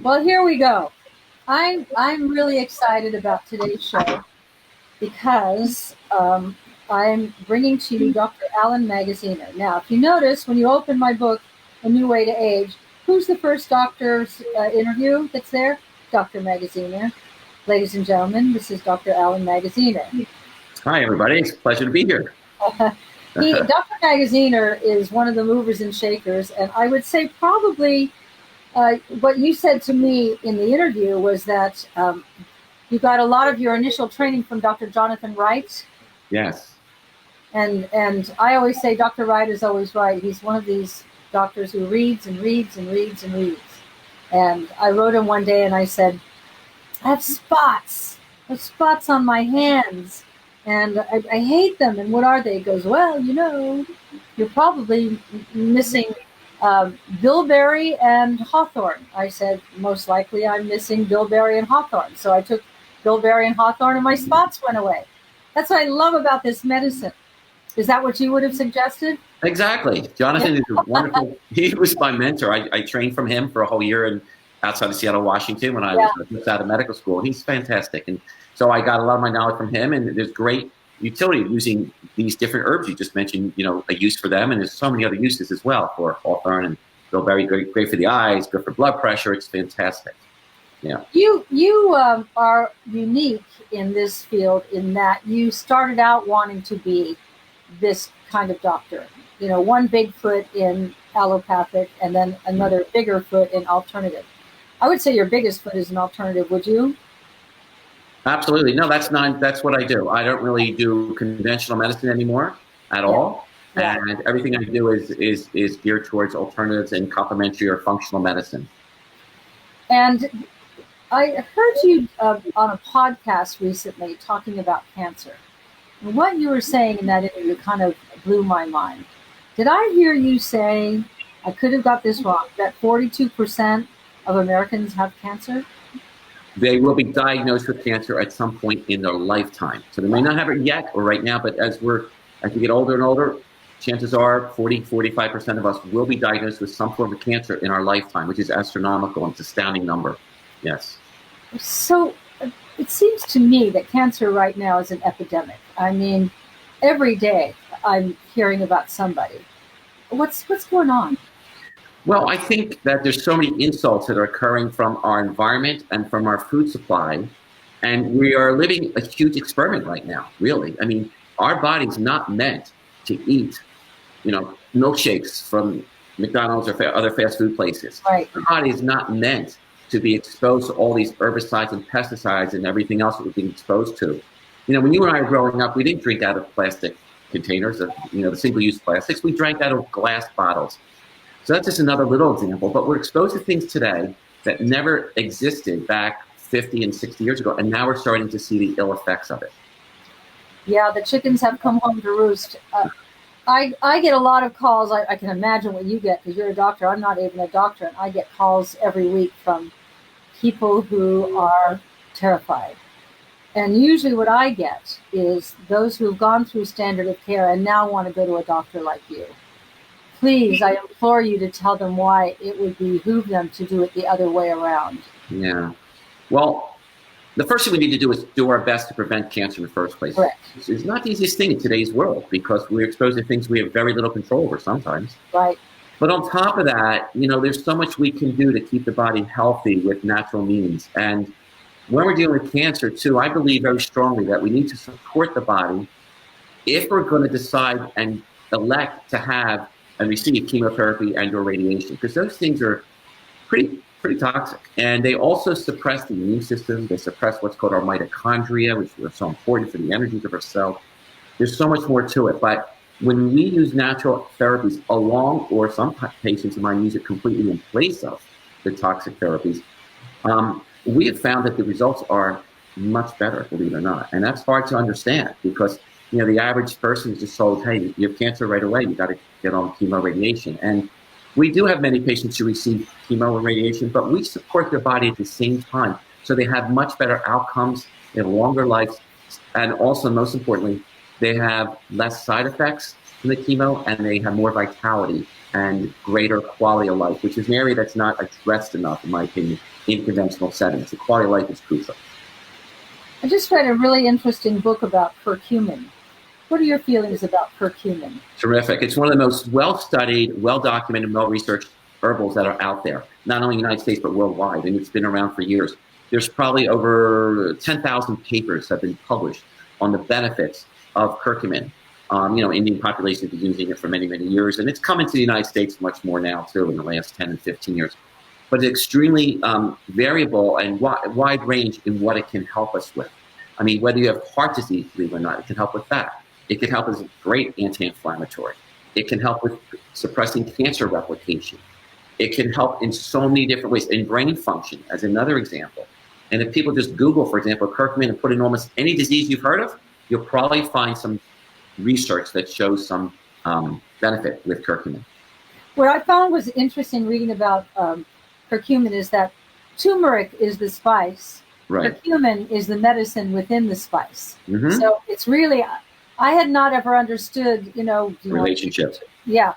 Well, here we go. I'm really excited about today's show because I'm bringing to you Dr. Allan Magaziner. Now, if you notice, when you open my book, A New Way to Age, who's the first doctor's interview that's there? Dr. Magaziner. Ladies and gentlemen, this is Dr. Allan Magaziner. Hi, everybody. It's a pleasure to be here. Dr. Magaziner is one of the movers and shakers, and I would say probably what you said to me in the interview was that you got a lot of your initial training from Dr. Jonathan Wright. Yes. And I always say Dr. Wright is always right. He's one of these doctors who reads and reads and reads and reads. And I wrote him one day and I said, I have spots. I have spots on my hands. And I hate them. And what are they? He goes, well, you know, you're probably missing bilberry and hawthorn. I said, most likely I'm missing bilberry and hawthorn. So I took bilberry and hawthorn and my spots went away. That's what I love about this medicine. Is that what you would have suggested? Exactly. Jonathan is a wonderful, he was my mentor. I trained from him for a whole year outside of Seattle, Washington when I was just out of medical school. He's fantastic. And so I got a lot of my knowledge from him, and there's great utility using these different herbs. You just mentioned, you know, a use for them, and there's so many other uses as well for hawthorn and bilberry. Great for the eyes, good for blood pressure. It's fantastic. Yeah. You are unique in this field in that you started out wanting to be this kind of doctor. You know, one big foot in allopathic and then another bigger foot in alternative. I would say your biggest foot is an alternative, would you? Absolutely. No, that's what I do. I don't really do conventional medicine anymore at all. Yeah. And everything I do is geared towards alternatives and complementary or functional medicine. And I heard you on a podcast recently talking about cancer. And what you were saying in that interview kind of blew my mind. Did I hear you say, I could have got this wrong, that 42% of Americans have cancer? They will be diagnosed with cancer at some point in their lifetime. So they may not have it yet or right now, but as we get older and older, chances are 45% of us will be diagnosed with some form of cancer in our lifetime, which is astronomical. It's an astounding number. Yes. So it seems to me that cancer right now is an epidemic. I mean, every day I'm hearing about somebody. What's going on? Well, I think that there's so many insults that are occurring from our environment and from our food supply. And we are living a huge experiment right now, really. I mean, our body's not meant to eat, you know, milkshakes from McDonald's or other fast food places. Right. Our body is not meant to be exposed to all these herbicides and pesticides and everything else that we're being exposed to. You know, when you and I were growing up, we didn't drink out of plastic containers, the single-use plastics. We drank out of glass bottles. So that's just another little example, but we're exposed to things today that never existed back 50 and 60 years ago, and now we're starting to see the ill effects of it. Yeah, the chickens have come home to roost. I get a lot of calls. I can imagine what you get because you're a doctor. I'm not even a doctor, and I get calls every week from people who are terrified. And usually what I get is those who've gone through standard of care and now want to go to a doctor like you. Please, I implore you to tell them why it would behoove them to do it the other way around. Yeah. Well, the first thing we need to do is do our best to prevent cancer in the first place. Correct. It's not the easiest thing in today's world because we're exposed to things we have very little control over sometimes. Right. But on top of that, you know, there's so much we can do to keep the body healthy with natural means. And when we're dealing with cancer, too, I believe very strongly that we need to support the body if we're going to decide and elect to have and receive chemotherapy and or radiation, because those things are pretty toxic. And they also suppress the immune system. They suppress what's called our mitochondria, which are so important for the energies of our cell. There's so much more to it. But when we use natural therapies along, or some patients might use it completely in place of the toxic therapies, we have found that the results are much better, believe it or not. And that's hard to understand because, you know, the average person is just told, hey, you have cancer right away, you got to get on chemo radiation. And we do have many patients who receive chemo and radiation, but we support their body at the same time. So they have much better outcomes, they have longer lives, and also, most importantly, they have less side effects from the chemo and they have more vitality and greater quality of life, which is an area that's not addressed enough, in my opinion, in conventional settings. The quality of life is crucial. I just read a really interesting book about curcumin. What are your feelings about curcumin? Terrific. It's one of the most well-studied, well-documented, well-researched herbals that are out there, not only in the United States, but worldwide, and it's been around for years. There's probably over 10,000 papers have been published on the benefits of curcumin. Indian population has been using it for many, many years, and it's come into the United States much more now, too, in the last 10 and 15 years. But it's extremely variable and wide range in what it can help us with. I mean, whether you have heart disease, believe it or not, it can help with that. It can help as a great anti-inflammatory. It can help with suppressing cancer replication. It can help in so many different ways, in brain function, as another example. And if people just Google, for example, curcumin and put in almost any disease you've heard of, you'll probably find some research that shows some benefit with curcumin. What I found was interesting reading about curcumin is that turmeric is the spice. Right. Curcumin is the medicine within the spice. Mm-hmm. So it's really, I had not ever understood, relationship. Yeah.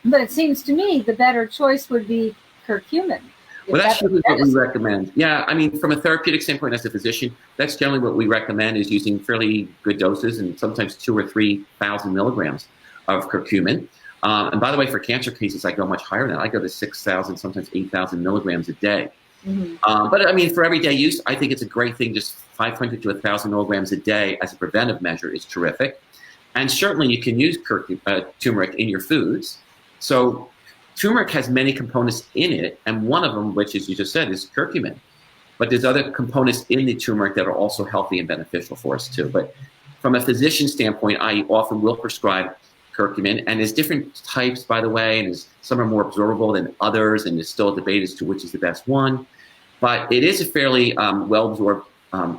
But it seems to me the better choice would be curcumin. Well, that's usually what we recommend. Yeah, I mean, from a therapeutic standpoint, as a physician, that's generally what we recommend, is using fairly good doses and sometimes 2,000 or 3,000 milligrams of curcumin. And by the way, for cancer cases, I go much higher than that. I go to 6,000, sometimes 8,000 milligrams a day. Mm-hmm. But I mean, for everyday use, I think it's a great thing. Just 500 to 1,000 milligrams a day as a preventive measure is terrific. And certainly you can use turmeric in your foods. So turmeric has many components in it, and one of them, which, as you just said, is curcumin. But there's other components in the turmeric that are also healthy and beneficial for us too. But from a physician standpoint, I often will prescribe curcumin, and there's different types, by the way, and some are more absorbable than others, and there's still a debate as to which is the best one. But it is a fairly well-absorbed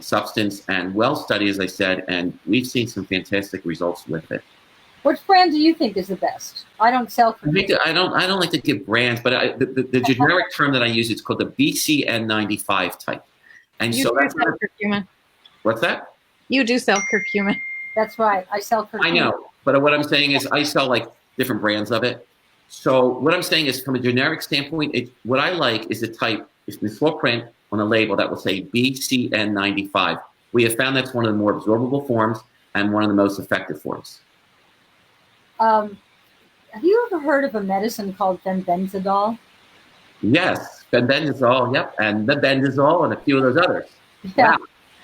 substance and well-studied, as I said, and we've seen some fantastic results with it. Which brand do you think is the best? I don't sell curcumin. I don't like to give brands, but the generic term that I use is called the BCN95 type. And you so do that's sell curcumin. What's that? You do sell curcumin. That's right. I sell curcumin. I know, but what I'm saying is I sell like different brands of it. So what I'm saying is, from a generic standpoint, what I like is the type. It's the small print on the label that will say BCN95. We have found that's one of the more absorbable forms and one of the most effective forms. Have you ever heard of a medicine called Mebendazole? Yes, Mebendazole, yep, and Mebendazole and a few of those others. Yeah.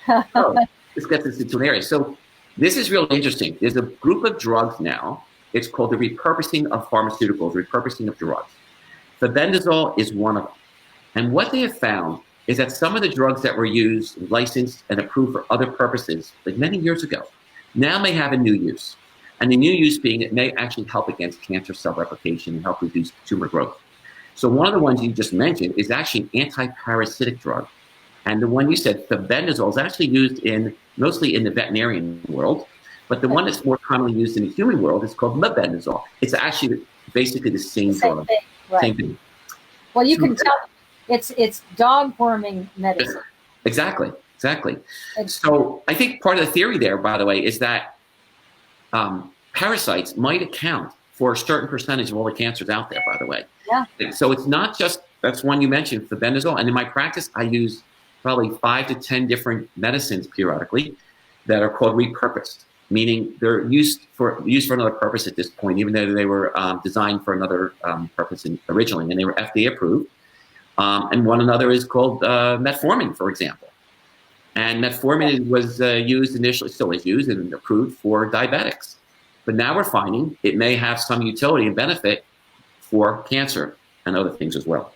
Wow. Oh, this gets us into an area. So this is really interesting. There's a group of drugs now. It's called the repurposing of pharmaceuticals, repurposing of drugs. Mebendazole is one of them. And what they have found is that some of the drugs that were used, licensed, and approved for other purposes, like many years ago, now may have a new use. And the new use being it may actually help against cancer cell replication and help reduce tumor growth. So one of the ones you just mentioned is actually an anti-parasitic drug. And the one you said, Mebendazole, is actually used mostly in the veterinarian world. But the one that's more commonly used in the human world is called Mebendazole. It's actually basically the same drug. Thing, right. Same thing. Well, you can tell it's dog worming medicine. Exactly. So I think part of the theory there, by the way, is that parasites might account for a certain percentage of all the cancers out there, by the way. Yeah. So it's not just, that's one you mentioned, Mebendazole. And in my practice, I use probably 5 to 10 different medicines periodically that are called repurposed, meaning they're used for another purpose at this point, even though they were designed for another purpose originally, and they were FDA approved. And one another is called metformin, for example. And metformin was used initially, still is used and approved for diabetics. But now we're finding it may have some utility and benefit for cancer and other things as well.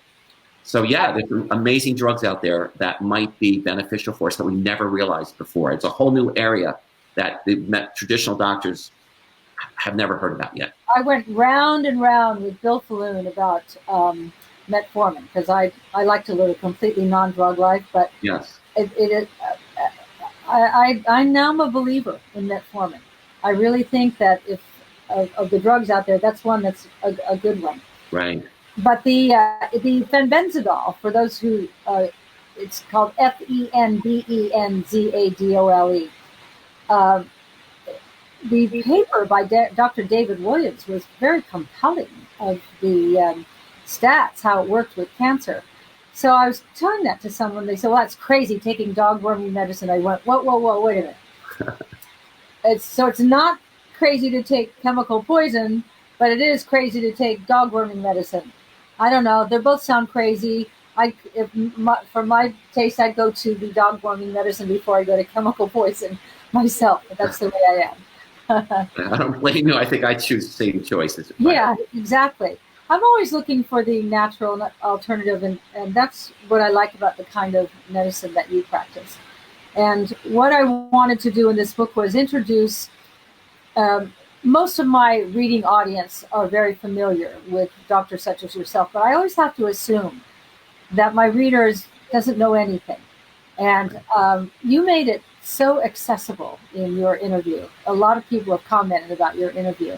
So yeah, there's some amazing drugs out there that might be beneficial for us that we never realized before. It's a whole new area that the traditional doctors have never heard about yet. I went round and round with Bill Falloon about metformin because I like to live a completely non-drug life, but yes, I now am a believer in metformin. I really think that if of the drugs out there, that's one that's a good one. Right. But the Mebendazole, for those who, it's called Fenbenzazole. The paper by Dr. David Williams was very compelling. the stats, how it worked with cancer. So I was telling that to someone. They said, "Well, that's crazy taking dog worming medicine." I went, "Whoa, wait a minute." It's not crazy to take chemical poison, but it is crazy to take dog worming medicine. I don't know. They both sound crazy. For my taste, I'd go to the dog worming medicine before I go to chemical poison myself. But that's the way I am. I don't blame you. I think I choose the same choices. Yeah, exactly. I'm always looking for the natural alternative, and that's what I like about the kind of medicine that you practice. And what I wanted to do in this book was introduce, most of my reading audience are very familiar with doctors such as yourself, but I always have to assume that my readers doesn't know anything. And you made it so accessible in your interview. A lot of people have commented about your interview.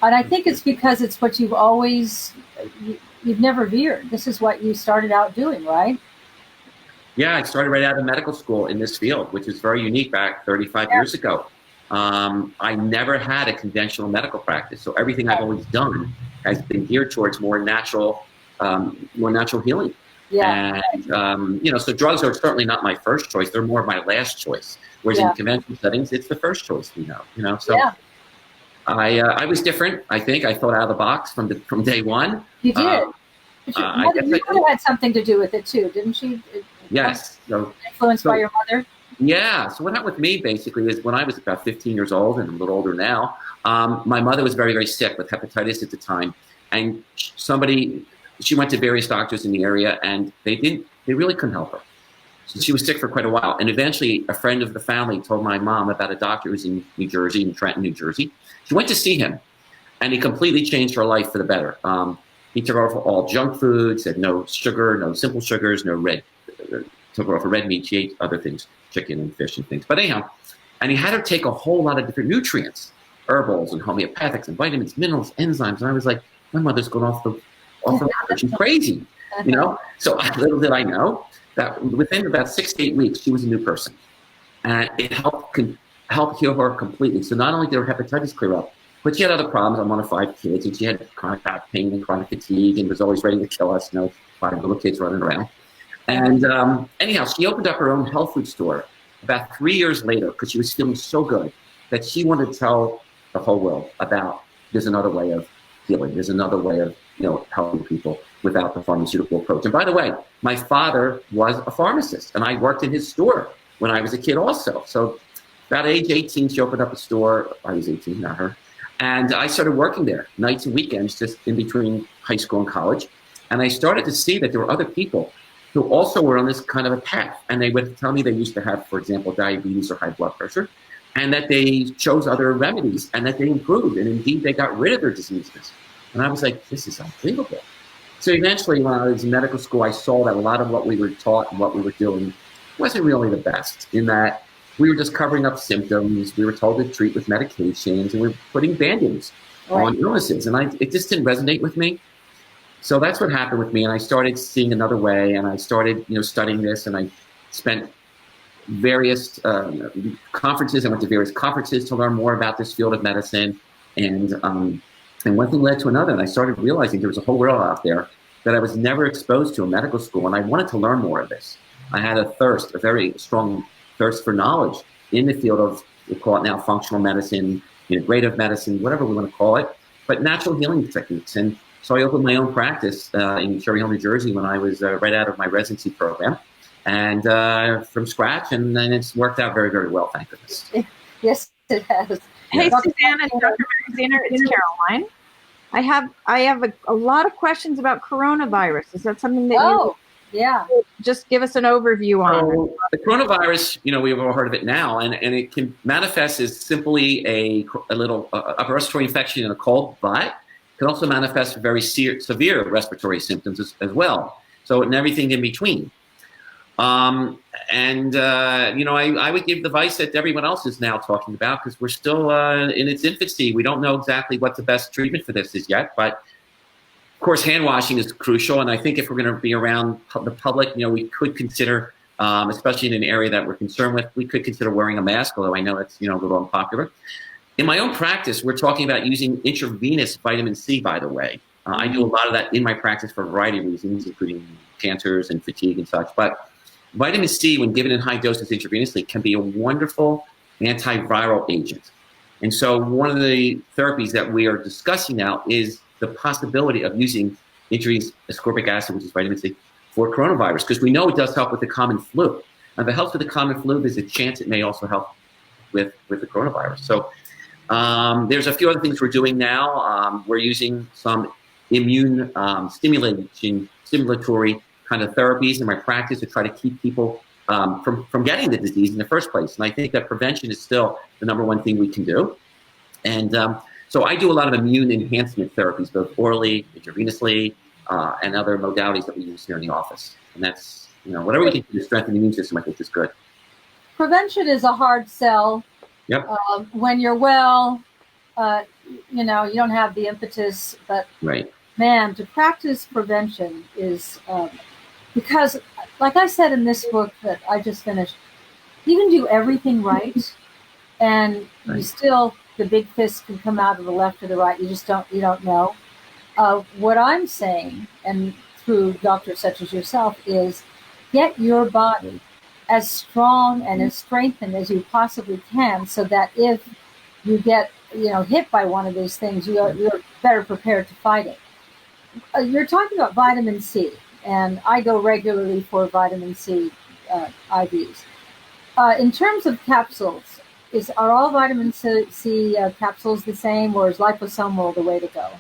And I think it's because it's what you've never veered. This is what you started out doing, right? Yeah, I started right out of medical school in this field, which is very unique back 35 years ago. I never had a conventional medical practice. So everything I've always done has been geared towards more natural healing. Yeah. And, so drugs are certainly not my first choice. They're more of my last choice. Whereas in conventional settings, it's the first choice, so I was different. I think I thought out of the box from day one. You did. You could have had something to do with it too, didn't she? Yes. So, influenced by your mother? Yeah. So what happened with me basically is when I was about 15 years old, and I'm a little older now, my mother was very, very sick with hepatitis at the time. And she went to various doctors in the area, and they really couldn't help her. So she was sick for quite a while. And eventually a friend of the family told my mom about a doctor who was in New Jersey, in Trenton, New Jersey. She went to see him, and he completely changed her life for the better. He took her off all junk food, said no sugar, no simple sugars, took her off of red meat. She ate other things, chicken and fish and things. But anyhow, and he had her take a whole lot of different nutrients, herbals and homeopathics and vitamins, minerals, enzymes. And I was like, my mother's going off the ladder. She's crazy, So little did I know that within about 6 to 8 weeks, she was a new person. And it helped heal her completely. So not only did her hepatitis clear up, but she had other problems. I'm one of 5 kids, and she had chronic back pain and chronic fatigue and was always ready to kill us, 5 little kids running around. And anyhow, she opened up her own health food store about 3 years later because she was feeling so good that she wanted to tell the whole world about there's another way of healing. There's another way of helping people without the pharmaceutical approach. And by the way, my father was a pharmacist, and I worked in his store when I was a kid also. So about age 18, she opened up a store. I was 18, not her. And I started working there nights and weekends, just in between high school and college. And I started to see that there were other people who also were on this kind of a path. And they would tell me they used to have, for example, diabetes or high blood pressure, and that they chose other remedies and that they improved. And indeed, they got rid of their diseases. And I was like, this is unbelievable. So eventually, when I was in medical school, I saw that a lot of what we were taught and what we were doing wasn't really the best, in that we were just covering up symptoms. We were told to treat with medications, and we were putting band-aids on illnesses. And it just didn't resonate with me. So that's what happened with me. And I started seeing another way, and I started, studying this, and I spent various conferences. I went to various conferences to learn more about this field of medicine. And one thing led to another, and I started realizing there was a whole world out there that I was never exposed to in medical school, and I wanted to learn more of this. I had a very strong thirst for knowledge in the field of, we call it now functional medicine, integrative medicine, whatever we want to call it, but natural healing techniques. And so I opened my own practice in Cherry Hill, New Jersey, when I was right out of my residency program, and from scratch, and then it's worked out very, very well, thank goodness. Yes, it has. Hey, Suzanne and Dr. Magaziner, it's Caroline. I have a lot of questions about coronavirus. Is that something that you just give us an overview on? So, the coronavirus, we've all heard of it now, and it can manifest as simply a little upper respiratory infection in a cold, but it can also manifest very severe respiratory symptoms as well. So, and everything in between. I would give the advice that everyone else is now talking about, because we're still in its infancy. We don't know exactly what the best treatment for this is yet, but of course, hand washing is crucial. And I think if we're going to be around the public, we could consider, especially in an area that we're concerned with, we could consider wearing a mask, although I know it's, a little unpopular. In my own practice, we're talking about using intravenous vitamin C, by the way. I do a lot of that in my practice for a variety of reasons, including cancers and fatigue and such. But vitamin C, when given in high doses intravenously, can be a wonderful antiviral agent. And so one of the therapies that we are discussing now is the possibility of using intravenous ascorbic acid, which is vitamin C, for coronavirus, because we know it does help with the common flu. And if it helps with the common flu, there's a chance it may also help with the coronavirus. So there's a few other things we're doing now. We're using some immune stimulatory kind of therapies in my practice to try to keep people from getting the disease in the first place. And I think that prevention is still the #1 thing we can do. And so I do a lot of immune enhancement therapies, both orally, intravenously, and other modalities that we use here in the office. And that's, whatever we can do to strengthen the immune system, I think is good. Prevention is a hard sell. Yep. When you're well, you don't have the impetus, but right. Man, to practice prevention is, because like I said in this book that I just finished, you can do everything right, and you still, the big fist can come out of the left or the right. You don't know. What I'm saying, and through doctors such as yourself, is get your body as strong and as strengthened as you possibly can, so that if you get hit by one of these things, you're better prepared to fight it. You're talking about vitamin C, and I go regularly for vitamin C IVs. In terms of capsules, are all vitamin C capsules the same, or is liposomal the way to go?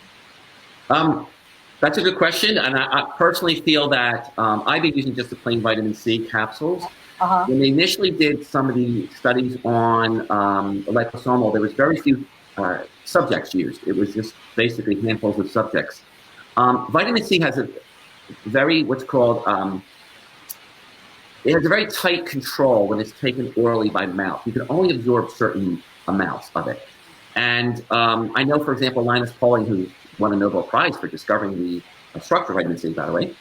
That's a good question, and I personally feel that I've been using just the plain vitamin C capsules. When they initially did some of the studies on liposomal, there was very few subjects used. It was just basically handfuls of subjects. Vitamin C has a very, it has a very tight control when it's taken orally by mouth. You can only absorb certain amounts of it. And I know, for example, Linus Pauling, who won a Nobel Prize for discovering the structure of vitamin C, by the way,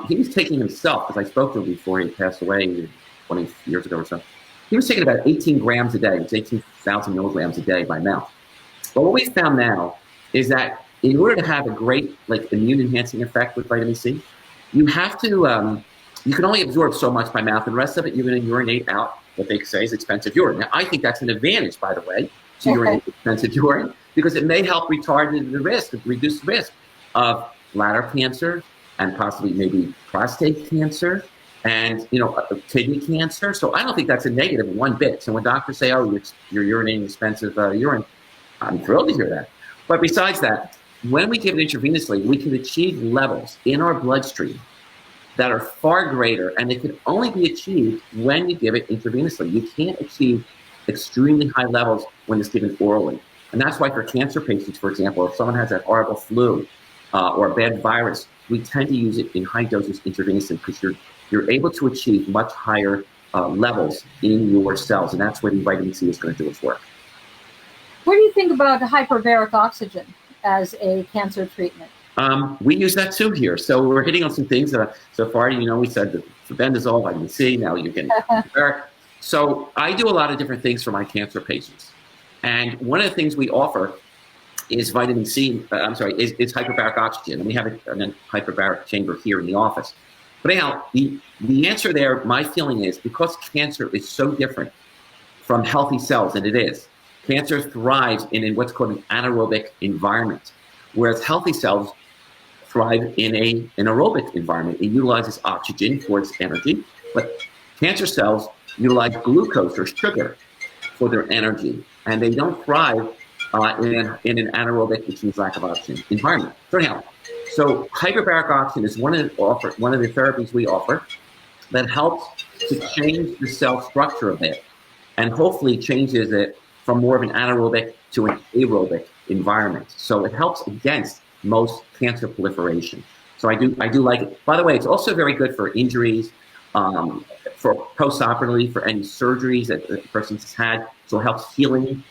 he was taking himself, because I spoke to him before he passed away 20 years ago or so. He was taking about 18 grams a day. It's 18,000 milligrams a day by mouth. But what we found now is that in order to have a great immune enhancing effect with vitamin C, you have to, you can only absorb so much by mouth, and the rest of it you're going to urinate out what they say is expensive urine. Now, I think that's an advantage, by the way, to urinate expensive urine, because it may help retard the risk, reduce the risk of bladder cancer and possibly maybe prostate cancer and kidney cancer. So I don't think that's a negative one bit. So when doctors say, "Oh, you're urinating expensive urine," I'm thrilled to hear that. But besides that, when we give it intravenously, we can achieve levels in our bloodstream that are far greater, and they can only be achieved when you give it intravenously. You can't achieve extremely high levels when it's given orally. And that's why for cancer patients, for example, if someone has that horrible flu or a bad virus, we tend to use it in high doses intravenously, because you're able to achieve much higher levels in your cells, and that's where the vitamin C is going to do its work. What do you think about hyperbaric oxygen as a cancer treatment? We use that too here. So we're hitting on some things that so far, we said that Mebendazole, vitamin C, now you're getting hyperbaric. So I do a lot of different things for my cancer patients. And one of the things we offer is vitamin C, is hyperbaric oxygen. And we have a hyperbaric chamber here in the office. But anyhow, the answer there, my feeling is, because cancer is so different from healthy cells, and it is, cancer thrives in what's called an anaerobic environment, whereas healthy cells thrive in an aerobic environment. It utilizes oxygen for its energy, but cancer cells utilize glucose or sugar for their energy, and they don't thrive in an anaerobic, which means lack of oxygen, environment. So anyhow, hyperbaric oxygen is one of the therapies we offer that helps to change the cell structure a bit, and hopefully changes it from more of an anaerobic to an aerobic environment. So it helps against most cancer proliferation. So I do like it. By the way, it's also very good for injuries, for post-operatively, for any surgeries that the person has had. So it helps healing.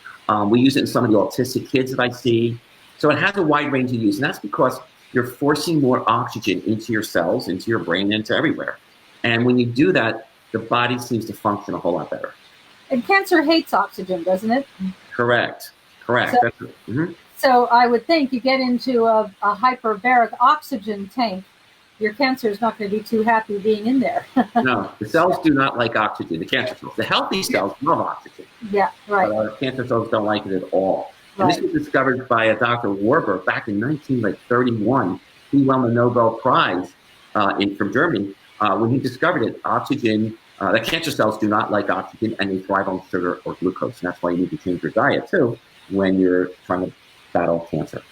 We use it in some of the autistic kids that I see. So it has a wide range of use, and that's because you're forcing more oxygen into your cells, into your brain, into everywhere. And when you do that, the body seems to function a whole lot better. And cancer hates oxygen, doesn't it? Correct. Correct. So I would think you get into a hyperbaric oxygen tank, your cancer is not going to be too happy being in there. No, the cells do not like oxygen, the cancer cells. The healthy cells love oxygen. Yeah, right. But our cancer cells don't like it at all. Right. And this was discovered by a Dr. Warburg back in 1931. He won the Nobel Prize from Germany when he discovered it. Oxygen, the cancer cells do not like oxygen, and they thrive on sugar or glucose. And that's why you need to change your diet, too, when you're trying to battle cancer.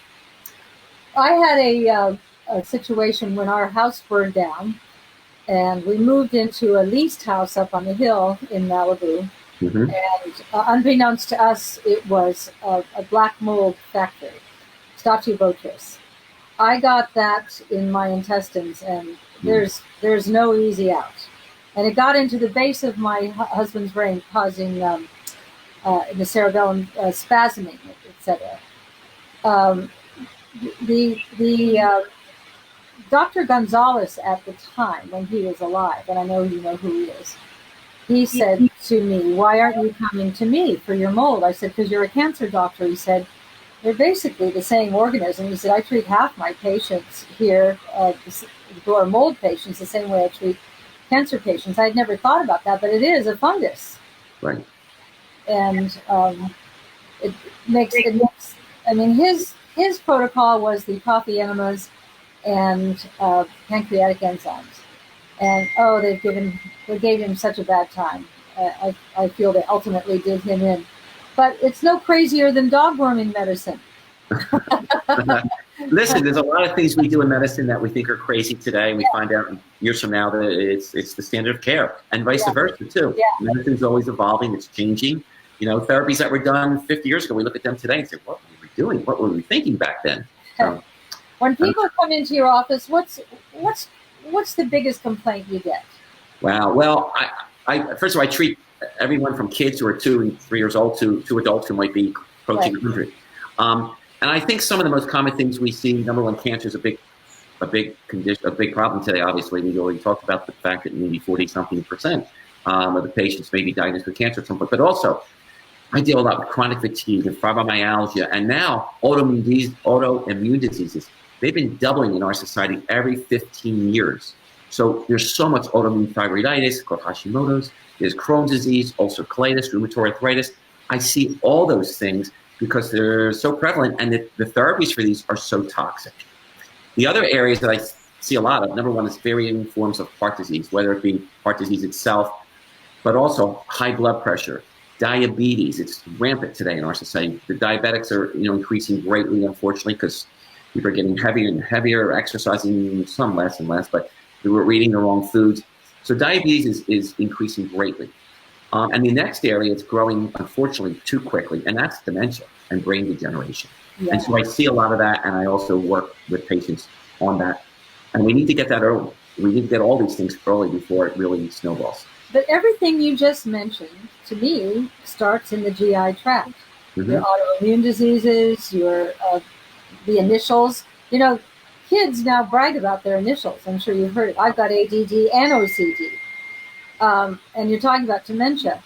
I had a situation when our house burned down, and we moved into a leased house up on the hill in Malibu. And unbeknownst to us, it was a black mold factory, Stachybotrys. I got that in my intestines, and there's no easy out. And it got into the base of my husband's brain, causing the cerebellum spasming, etc. The Dr. Gonzalez at the time, when he was alive, and I know you know who he is, he said to me, "Why aren't you coming to me for your mold?" I said, "Because you're a cancer doctor." He said, "They're basically the same organism." He said, "I treat half my patients here who are mold patients the same way I treat cancer patients." I'd never thought about that, but it is a fungus. Right. And it makes, I mean, his protocol was the coffee enemas and pancreatic enzymes. And they gave him such a bad time. I feel they ultimately did him in. But it's no crazier than dog worming medicine. Listen, there's a lot of things we do in medicine that we think are crazy today. We find out years from now that it's the standard of care, and vice versa too. Yeah. Medicine's always evolving, it's changing. You know, therapies that were done 50 years ago, we look at them today and say, what were we doing? What were we thinking back then? So, when people come into your office, what's the biggest complaint you get? Wow. Well, I first of all, I treat everyone from kids who are 2 and 3 years old to adults who might be approaching 100. And I think some of the most common things we see, number one, cancer is a big condition, a big problem today. Obviously, we already talked about the fact that maybe 40-something% of the patients may be diagnosed with cancer at some point. But also, I deal a lot with chronic fatigue and fibromyalgia, and now autoimmune diseases. They've been doubling in our society every 15 years. So there's so much autoimmune thyroiditis, called Hashimoto's. There's Crohn's disease, ulcerative colitis, rheumatoid arthritis. I see all those things because they're so prevalent, and the therapies for these are so toxic. The other areas that I see a lot of, number one, is varying forms of heart disease, whether it be heart disease itself, but also high blood pressure, diabetes. It's rampant today in our society. The diabetics are increasing greatly, unfortunately, because people are getting heavier and heavier, exercising some less and less, but we're eating the wrong foods. So diabetes is increasing greatly. And the next area is growing, unfortunately, too quickly, and that's dementia and brain degeneration. Yeah. And so I see a lot of that, and I also work with patients on that. And we need to get that early. We need to get all these things early before it really snowballs. But everything you just mentioned, to me, starts in the GI tract. Your autoimmune diseases, the initials. You know, kids now brag about their initials. I'm sure you've heard it. I've got ADD and OCD. And you're talking about dementia.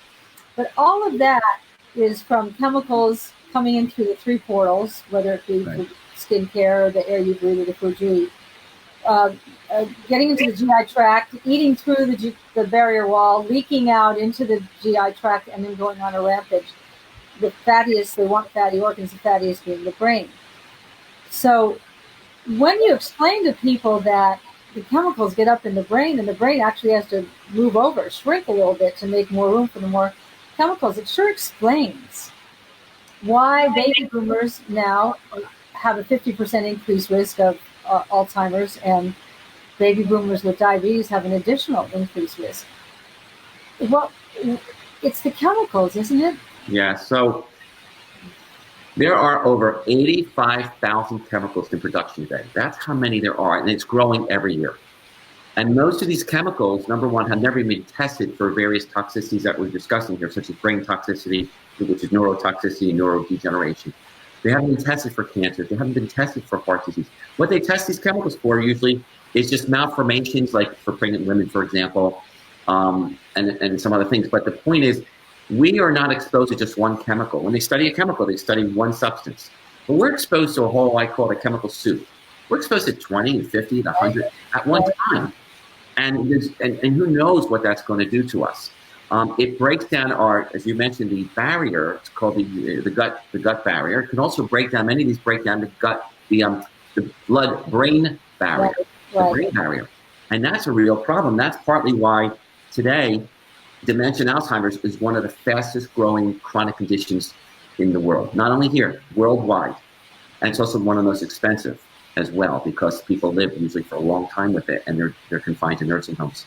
But all of that is from chemicals coming in through the 3 portals, whether it be through skincare or the air you breathe or the food you eat. Getting into the GI tract, eating through the barrier wall, leaking out into the GI tract, and then going on a rampage. The fattiest, they want fatty organs, the fattiest being the brain. So when you explain to people that the chemicals get up in the brain, and the brain actually has to move over, shrink a little bit to make more room for the more chemicals, it sure explains why baby boomers now have a 50% increased risk of Alzheimer's, and baby boomers with diabetes have an additional increased risk. Well, it's the chemicals, isn't it? Yeah, so there are over 85,000 chemicals in production today. That's how many there are, and it's growing every year. And most of these chemicals, number one, have never been tested for various toxicities that we're discussing here, such as brain toxicity, which is neurotoxicity and neurodegeneration. They haven't been tested for cancer. They haven't been tested for heart disease. What they test these chemicals for usually is just malformations, like for pregnant women, for example, and some other things. But the point is, we are not exposed to just one chemical. When they study a chemical, they study one substance. But we're exposed to a whole, I call it a chemical soup. We're exposed to 20, 50, 100 at one time. And who knows what that's going to do to us. It breaks down our, as you mentioned, the barrier. It's called the gut barrier. It can also break down, many of these break down the blood-brain barrier, the brain barrier. And that's a real problem. That's partly why today, dementia and Alzheimer's is one of the fastest growing chronic conditions in the world. Not only here, worldwide. And it's also one of the most expensive as well, because people live usually for a long time with it, and they're confined to nursing homes.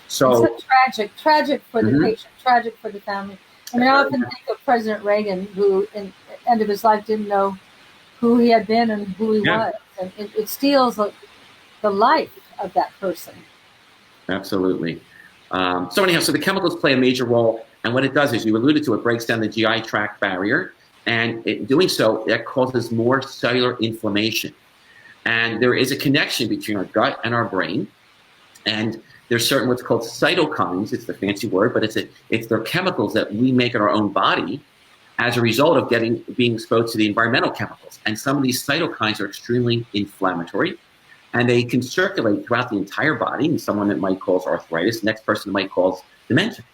So it's so tragic for the patient, tragic for the family. I mean, I often think of President Reagan, who in the end of his life didn't know who he had been and who he was. And it steals the life of that person. Absolutely. So anyhow, so the chemicals play a major role, and what it does is, you alluded to, it breaks down the GI tract barrier, and in doing so, that causes more cellular inflammation. And there is a connection between our gut and our brain, and there's certain what's called cytokines. It's the fancy word, but it's their chemicals that we make in our own body as a result of being exposed to the environmental chemicals. And some of these cytokines are extremely inflammatory, and they can circulate throughout the entire body. And someone that might cause arthritis, the next person might cause dementia,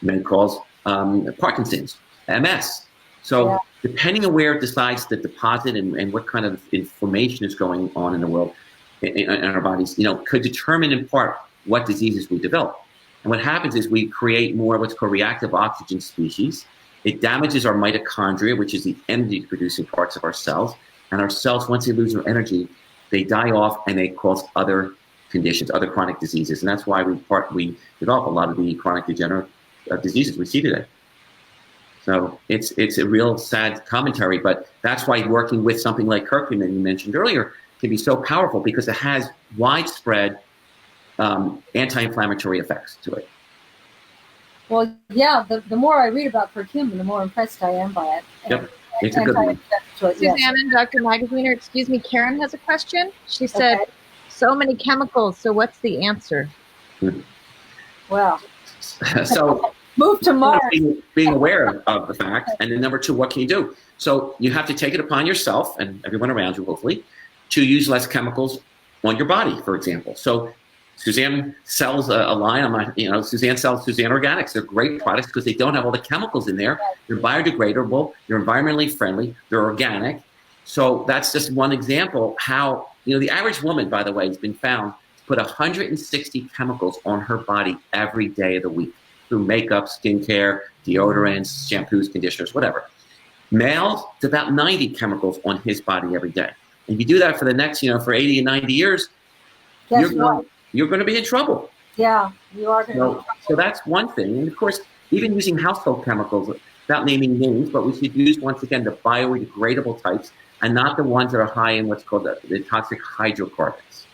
might cause Parkinson's, MS. So depending on where it decides to deposit and what kind of inflammation is going on in the world, in our bodies, could determine in part what diseases we develop. And what happens is we create more what's called reactive oxygen species. It damages our mitochondria, which is the energy-producing parts of our cells. And our cells, once they lose their energy, they die off and they cause other conditions, other chronic diseases. And that's why we develop a lot of the chronic degenerative diseases we see today. So it's a real sad commentary, but that's why working with something like curcumin you mentioned earlier can be so powerful, because it has widespread anti-inflammatory effects to it. Well, yeah, the more I read about curcumin, the more impressed I am by it. Yep, it's a good one. Suzanne and Dr. Magaziner, excuse me, Karen has a question. She said, so many chemicals, so what's the answer? Well, so move to Mars. Being aware of the fact, and then number two, what can you do? So you have to take it upon yourself and everyone around you, hopefully, to use less chemicals on your body, for example. So Suzanne sells a line on Suzanne sells Suzanne Organics. They're great products because they don't have all the chemicals in there. They're biodegradable, they're environmentally friendly, they're organic. So that's just one example how, the average woman, by the way, has been found to put 160 chemicals on her body every day of the week through makeup, skincare, deodorants, shampoos, conditioners, whatever. Males, it's about 90 chemicals on his body every day. And if you do that for the next, for 80 and 90 years, you're going to be in trouble. Yeah, you are going to be in trouble. So that's one thing. And of course, even using household chemicals, without naming names, but we should use, once again, the biodegradable types and not the ones that are high in what's called the toxic hydrocarbons.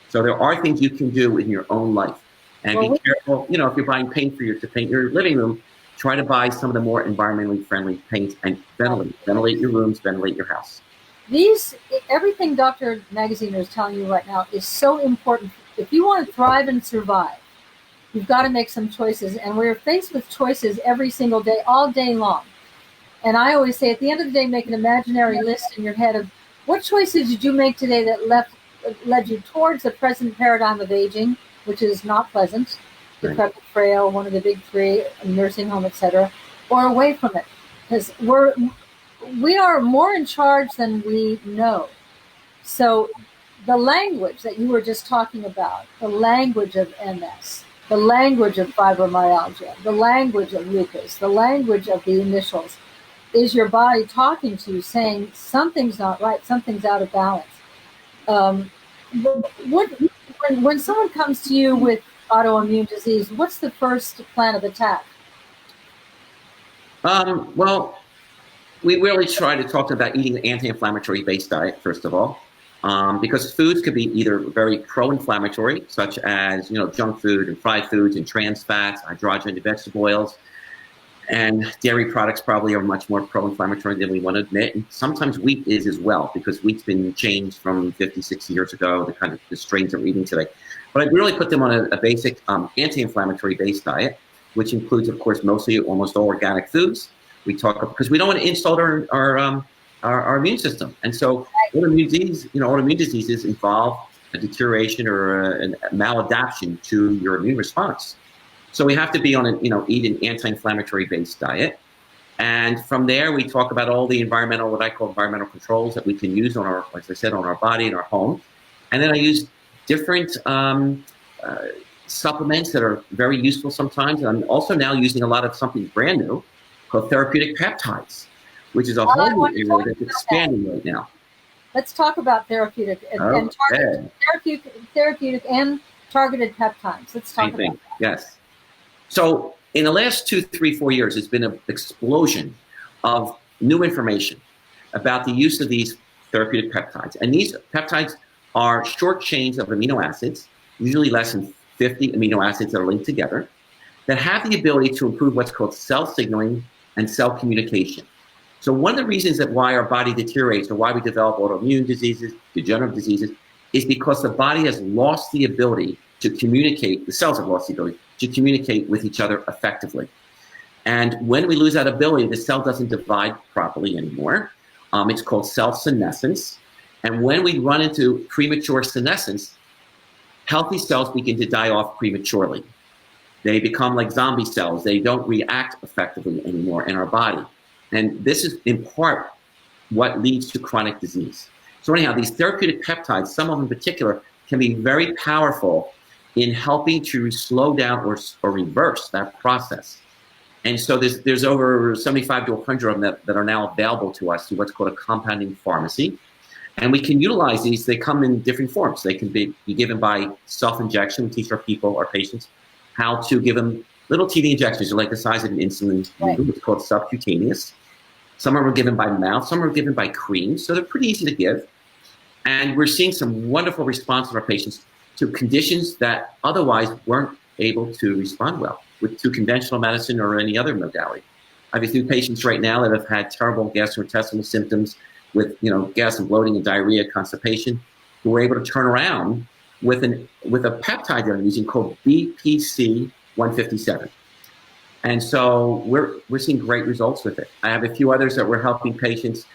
So there are things you can do in your own life. And be careful, if you're buying paint to paint your living room, try to buy some of the more environmentally friendly paints and ventilate your rooms, ventilate your house. Everything Dr. Magaziner is telling you right now is so important. If you want to thrive and survive, you've got to make some choices. And we're faced with choices every single day, all day long. And I always say, at the end of the day, make an imaginary list in your head of what choices did you make today that led you towards the present paradigm of aging, which is not pleasant, decrepit, frail, one of the big three, nursing home, etc., or away from it. Because we are more in charge than we know. So the language that you were just talking about, the language of MS, the language of fibromyalgia, the language of lupus, the language of the initials, is your body talking to you, saying something's not right, something's out of balance. When someone comes to you with autoimmune disease, what's the first plan of attack? Well, we really try to talk about eating an anti-inflammatory based diet, first of all, because foods could be either very pro-inflammatory, such as junk food and fried foods and trans fats, hydrogenated vegetable oils, and dairy products probably are much more pro-inflammatory than we want to admit. And sometimes wheat is as well, because wheat's been changed from 50, 60 years ago, the strains that we're eating today. But I really put them on a basic anti-inflammatory based diet. which includes, of course, mostly almost all organic foods. We talk because we don't want to insult our immune system, and so autoimmune diseases involve a deterioration or a maladaptation to your immune response. So we have to be on eat an anti-inflammatory based diet. And from there, we talk about all the what I call environmental controls that we can use on our, as I said, on our body and our home. And then I use different supplements that are very useful sometimes. And I'm also now using a lot of something brand new called Therapeutic Peptides, which is a whole new area that's expanding right now. Let's talk about therapeutic and therapeutic and targeted peptides. Let's talk about that. Yes. So in the last 2, 3, 4 years, there's been an explosion of new information about the use of these therapeutic peptides. And these peptides are short chains of amino acids, usually less than 50 amino acids that are linked together, that have the ability to improve what's called cell signaling and cell communication. So one of the reasons that why our body deteriorates or why we develop autoimmune diseases, degenerative diseases, is because the body has lost the ability to communicate, the cells have lost the ability to communicate with each other effectively. And when we lose that ability, the cell doesn't divide properly anymore. It's called cell senescence. And when we run into premature senescence, healthy cells begin to die off prematurely. They become like zombie cells. They don't react effectively anymore in our body. And this is in part what leads to chronic disease. So anyhow, these therapeutic peptides, some of them in particular, can be very powerful in helping to slow down or reverse that process. And so there's over 75 to 100 of them that are now available to us through what's called a compounding pharmacy. And we can utilize these. They come in different forms. They can be given by self-injection. We teach our people, our patients, how to give them little teeny injections, like the size of an insulin needle. It's called subcutaneous. Some are given by mouth. Some are given by cream. So they're pretty easy to give. And we're seeing some wonderful response in our patients to conditions that otherwise weren't able to respond well to conventional medicine or any other modality. I have a few patients right now that have had terrible gastrointestinal symptoms with gas and bloating and diarrhea, constipation, who were able to turn around with a peptide that I'm using called BPC 157. And so we're seeing great results with it. I have a few others that we're helping patients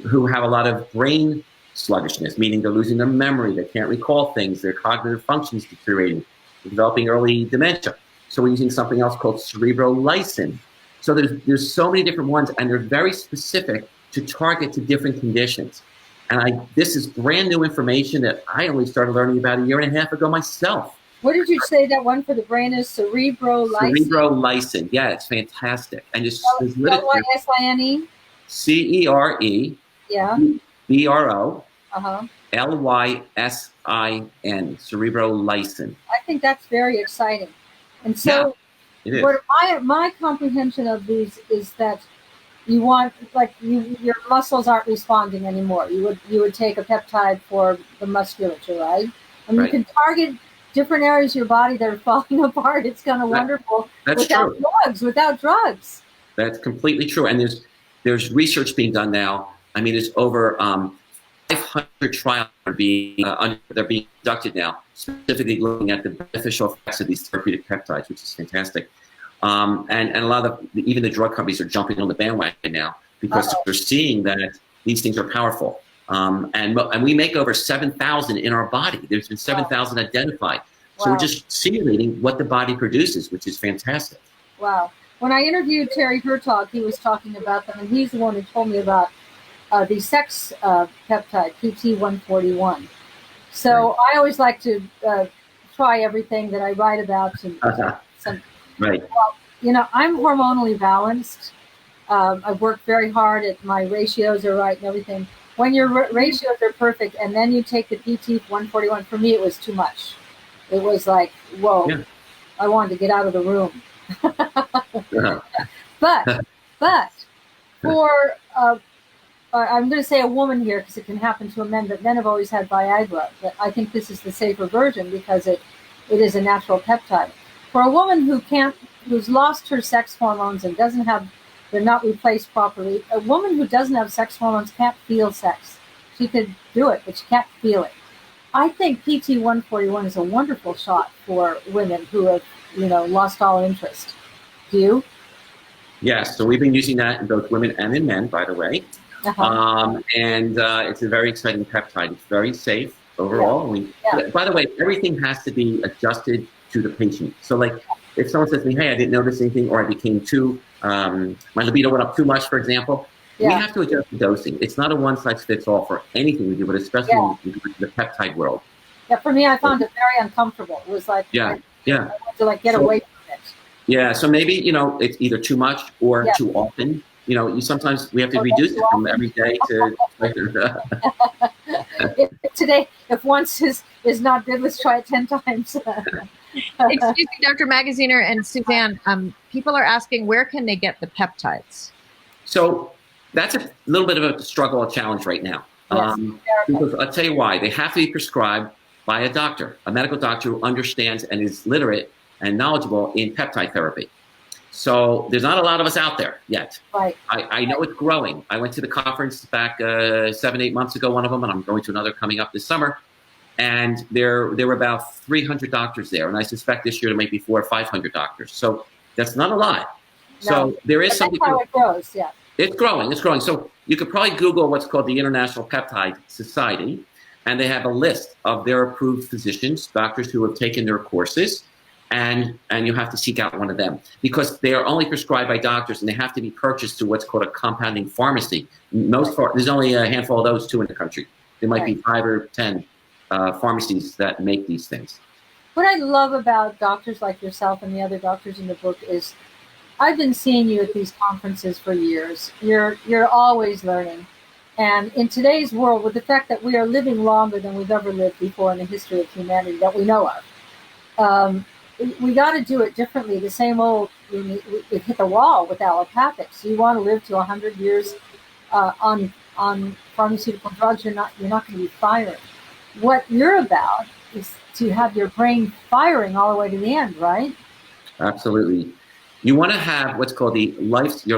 who have a lot of brain sluggishness, meaning they're losing their memory, they can't recall things, their cognitive functions deteriorating, developing early dementia. So we're using something else called cerebrolysin. So there's so many different ones, and they're very specific to target to different conditions. And this is brand new information that I only started learning about 1.5 years ago myself. What did you say that one for the brain is? Cerebrolysin? Cerebrolysin. Yeah, it's fantastic. And it's L-Y-S-I-N-E? C-E-R-E. Yeah. B-R-O. Uh-huh. L-Y-S-I-N. Cerebrolysin. I think that's very exciting. And so what my comprehension of these is that you want, your muscles aren't responding anymore. You would take a peptide for the musculature, right? And you can target different areas of your body that are falling apart. It's kind of wonderful. That's true. Without drugs. That's completely true. And there's research being done now. I mean, there's over 500 trials are being conducted now, specifically looking at the beneficial effects of these therapeutic peptides, which is fantastic. And a lot of even the drug companies are jumping on the bandwagon now because they're seeing that these things are powerful. And we make over 7,000 in our body. There's been 7,000 identified. So we're just simulating what the body produces, which is fantastic. Wow. When I interviewed Terry Hertog, he was talking about them, and he's the one who told me about the sex peptide, PT141. So I always like to try everything that I write about. Right. Well, I'm hormonally balanced. I've worked very hard at my ratios are right and everything. When your ratios are perfect and then you take the PT141, for me it was too much. It was like, whoa, I wanted to get out of the room. But for, I'm going to say a woman here because it can happen to a man, but men have always had Viagra. But I think this is the safer version because it is a natural peptide. For a woman who's lost her sex hormones and they're not replaced properly, a woman who doesn't have sex hormones can't feel sex. She could do it, but she can't feel it. I think PT141 is a wonderful shot for women who have, lost all interest. Do you? Yes, so we've been using that in both women and in men, by the way. It's a very exciting peptide. It's very safe overall. By the way, everything has to be adjusted to the patient. So like if someone says to me, hey, I didn't notice anything, or I became my libido went up too much, for example, we have to adjust the dosing. It's not a one-size-fits-all for anything we do, but especially in the peptide world. Yeah, for me, I found it very uncomfortable. It was like, I had to like get away from it. Yeah, so maybe, it's either too much or too often. Sometimes we have to reduce it from every day to... If once is not good, let's try it 10 times. Excuse me, Dr. Magaziner and Suzanne, people are asking, where can they get the peptides? So that's a little bit of a struggle, a challenge right now. Because I'll tell you why. They have to be prescribed by a doctor, a medical doctor who understands and is literate and knowledgeable in peptide therapy. So there's not a lot of us out there yet. Right. I know it's growing. I went to the conference back 7-8 months ago, one of them, and I'm going to another coming up this summer. And there were about 300 doctors there. And I suspect this year there might be 400 or 500 doctors. So that's not a lot. So there is something. That's how it grows, yeah. It's growing, it's growing. So you could probably Google what's called the International Peptide Society, and they have a list of their approved physicians, doctors who have taken their courses, and you have to seek out one of them because they are only prescribed by doctors and they have to be purchased through what's called a compounding pharmacy. There's only a handful of those two in the country. There might be 5 or 10 pharmacies that make these things. What I love about doctors like yourself and the other doctors in the book is I've been seeing you at these conferences for years. You're always learning. And in today's world, with the fact that we are living longer than we've ever lived before in the history of humanity that we know of, we got to do it differently. The same old, we hit the wall with allopathics. You want to live to 100 years on pharmaceutical drugs, you're not going to be firing. What you're about is to have your brain firing all the way to the end, right? Absolutely. You want to have what's called your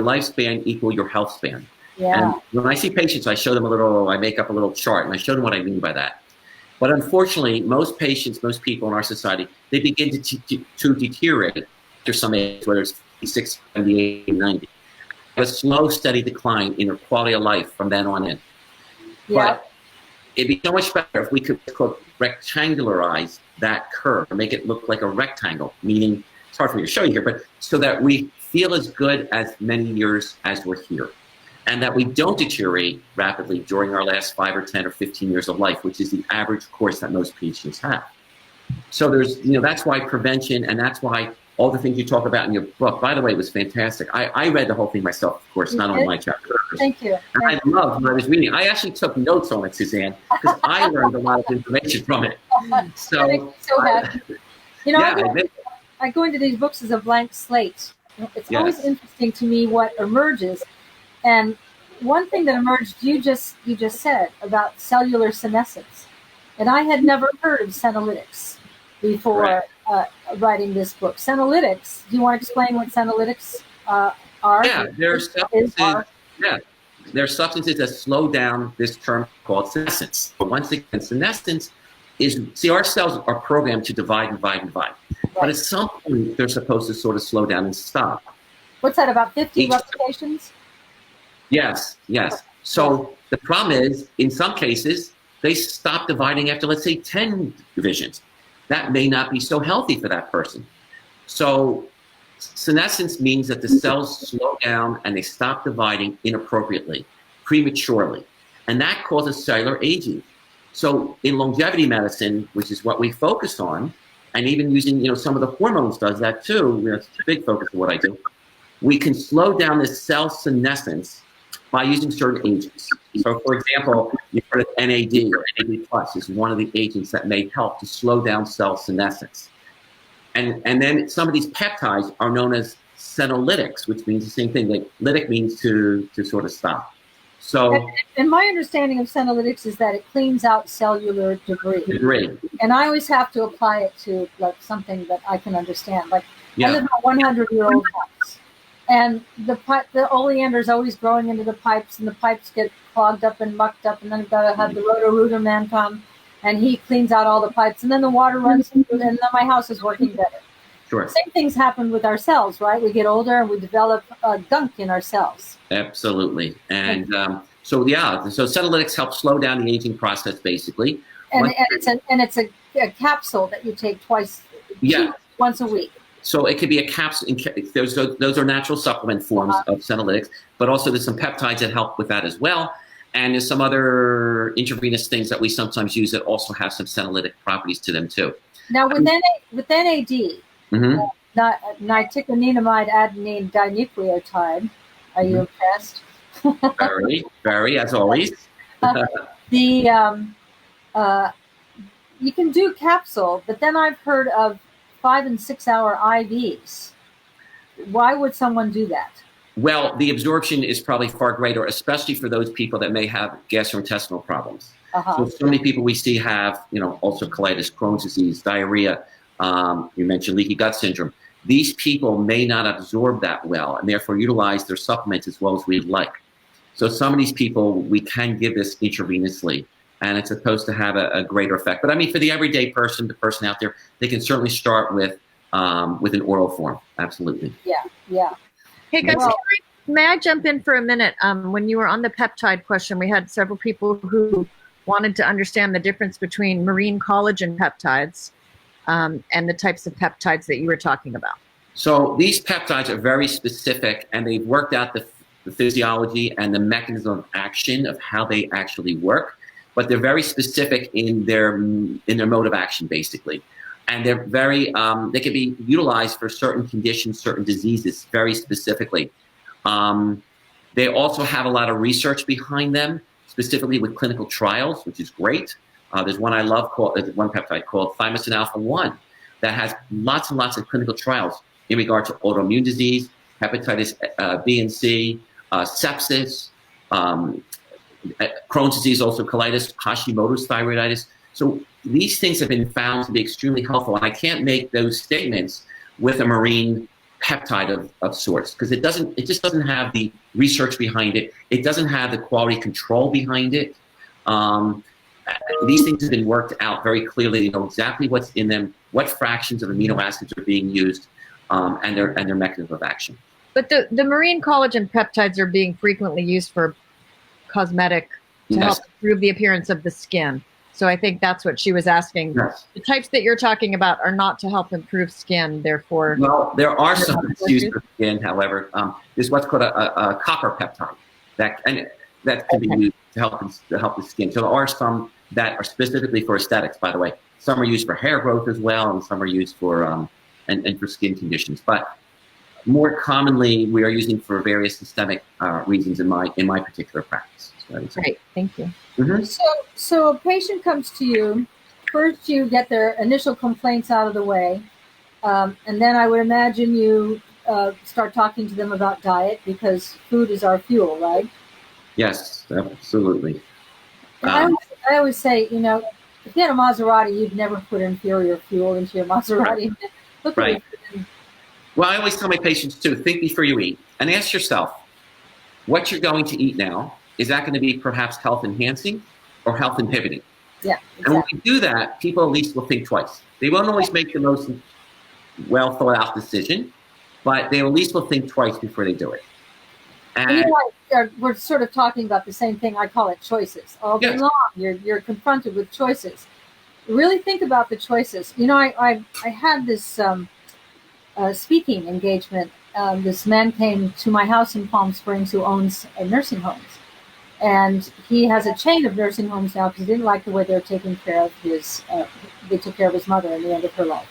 lifespan equal your health span. Yeah. And when I see patients, I show them I make up a little chart, and I show them what I mean by that. But unfortunately, most patients, most people in our society, they begin to deteriorate after some age, whether it's 56, 78, 90. A slow, steady decline in their quality of life from then on in. Yeah. But it'd be so much better if we could rectangularize that curve and make it look like a rectangle, meaning, it's hard for me to show you here, but so that we feel as good as many years as we're here. And that we don't deteriorate rapidly during our last 5 or 10 or 15 years of life, which is the average course that most patients have. So that's why prevention, and that's why all the things you talk about in your book, by the way, was fantastic. I read the whole thing myself, of course, not only my chapter. Thank you. And I loved what I was reading. I actually took notes on it, Suzanne, because I learned a lot of information from it. So happy. I go into these books as a blank slate. It's always interesting to me what emerges. And one thing that emerged, you just said about cellular senescence. And I had never heard of senolytics before writing this book. Senolytics, do you want to explain what senolytics are? Yeah, they're substances that slow down this term called senescence. But once again, senescence our cells are programmed to divide. Right. But at some point, they're supposed to sort of slow down and stop. What's that, about 50 replications? Yes. So the problem is, in some cases, they stop dividing after, let's say, 10 divisions. That may not be so healthy for that person. So senescence means that the cells slow down and they stop dividing inappropriately, prematurely. And that causes cellular aging. So in longevity medicine, which is what we focus on, and even using some of the hormones does that too, it's a big focus of what I do, we can slow down this cell senescence by using certain agents. So, for example, you've heard of NAD or NAD+, is one of the agents that may help to slow down cell senescence. And then some of these peptides are known as senolytics, which means the same thing. Like lytic means to sort of stop. So, and my understanding of senolytics is that it cleans out cellular debris. And I always have to apply it to like something that I can understand. Like I live in a 100-year-old house. And the oleander is always growing into the pipes, and the pipes get clogged up and mucked up, and then I've got to have the roto-rooter man come, and he cleans out all the pipes, and then the water runs through, and then my house is working better. Sure. Same things happen with our cells, right? We get older and we develop gunk in our cells. Absolutely. And so senolytics help slow down the aging process, basically. And it's a capsule that you take once a week. So it could be a capsule. Those are natural supplement forms of senolytics, but also there's some peptides that help with that as well. And there's some other intravenous things that we sometimes use that also have some senolytic properties to them too. Now with NAD, nicotinamide adenine dinucleotide, are you impressed? Very, very, as always. You can do capsule, but then I've heard of 5 and 6 hour IVs. Why would someone do that? Well, the absorption is probably far greater, especially for those people that may have gastrointestinal problems. So many people we see have, ulcerative colitis, Crohn's disease, diarrhea. You mentioned leaky gut syndrome. These people may not absorb that well and therefore utilize their supplements as well as we'd like. So some of these people, we can give this intravenously, and it's supposed to have a greater effect. But I mean, for the everyday person, the person out there, they can certainly start with an oral form. Absolutely. Yeah. Hey guys, may I jump in for a minute? When you were on the peptide question, we had several people who wanted to understand the difference between marine collagen peptides and the types of peptides that you were talking about. So these peptides are very specific, and they've worked out the physiology and the mechanism of action of how they actually work. But they're very specific in their mode of action, basically. And they're very, they can be utilized for certain conditions, certain diseases, very specifically. They also have a lot of research behind them, specifically with clinical trials, which is great. There's one I love there's one peptide called thymosin alpha-1 that has lots and lots of clinical trials in regard to autoimmune disease, hepatitis B and C, sepsis, Crohn's disease, also colitis, Hashimoto's thyroiditis. So these things have been found to be extremely helpful. And I can't make those statements with a marine peptide of sorts, because it just doesn't have the research behind it. It doesn't have the quality control behind it. These things have been worked out very clearly. You know exactly what's in them, what fractions of amino acids are being used, and their mechanism of action. But the marine collagen peptides are being frequently used for cosmetic to help improve the appearance of the skin. So I think that's what she was asking. Yes. The types that you're talking about are not to help improve skin, therefore. Well, there are some that's used for skin, however. There's what's called a copper peptide that can be used to help the skin. So there are some that are specifically for aesthetics, by the way. Some are used for hair growth as well, and some are used for and for skin conditions. But more commonly, we are using for various systemic reasons in my particular practice. Great, thank you. Mm-hmm. So a patient comes to you. First, you get their initial complaints out of the way, and then I would imagine you start talking to them about diet, because food is our fuel, right? Yes, absolutely. I always say, if you had a Maserati, you'd never put inferior fuel into your Maserati. Look right. Well, I always tell my patients too, think before you eat, and ask yourself, what you're going to eat now, is that going to be perhaps health enhancing or health inhibiting? Yeah. Exactly. And when we do that, people at least will think twice. They won't always make the most well thought out decision, but they at least will think twice before they do it. And we're sort of talking about the same thing. I call it choices. All day long, you're confronted with choices. Really think about the choices. I had this speaking engagement. This man came to my house in Palm Springs who owns nursing homes. And he has a chain of nursing homes now because he didn't like the way they were taking care of they took care of his mother in the end of her life.